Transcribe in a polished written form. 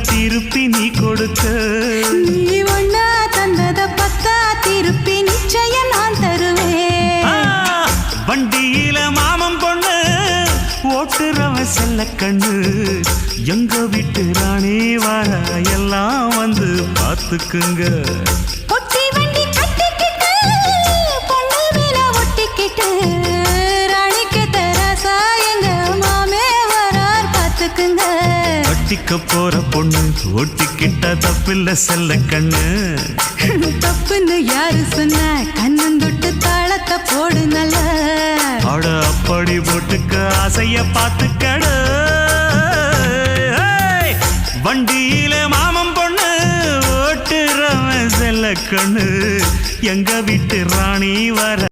திருப்பி நீ கொடுக்க நீ ஒண்ணா தந்தத பத்தா திருப்பி நிச்சயம் நான் தருவேன் வண்டியில மாமன் பொண்ணு ஓட்டுறவன் செல்ல கண்ணு எங்க வீட்டு ராணி வர எல்லாம் வந்து பார்த்துக்குங்க ஒட்டி வண்டி கட்டிக்கிட்டு பொண்ணு மேல ஒட்டிக்கிட்டு ராணிக்கு தராசா எங்க மாமே வரார் பார்த்துக்குங்க ஒட்டிக்க போற பொண்ணு ஒட்டிக்கிட்டா தப்பில்ல செல்ல கண்ணு தப்புன்னு யாரு சொன்ன கண்ணந்தொட்டு தாளத்தை போடு நல்ல அட அப்படி போட்டுக்க ஆசைய பார்த்துக்கட வண்டியில மாமன் பொண்ணு ஓட்டுறவன் செல்ல கண்ணு எங்க வீட்டு ராணி வர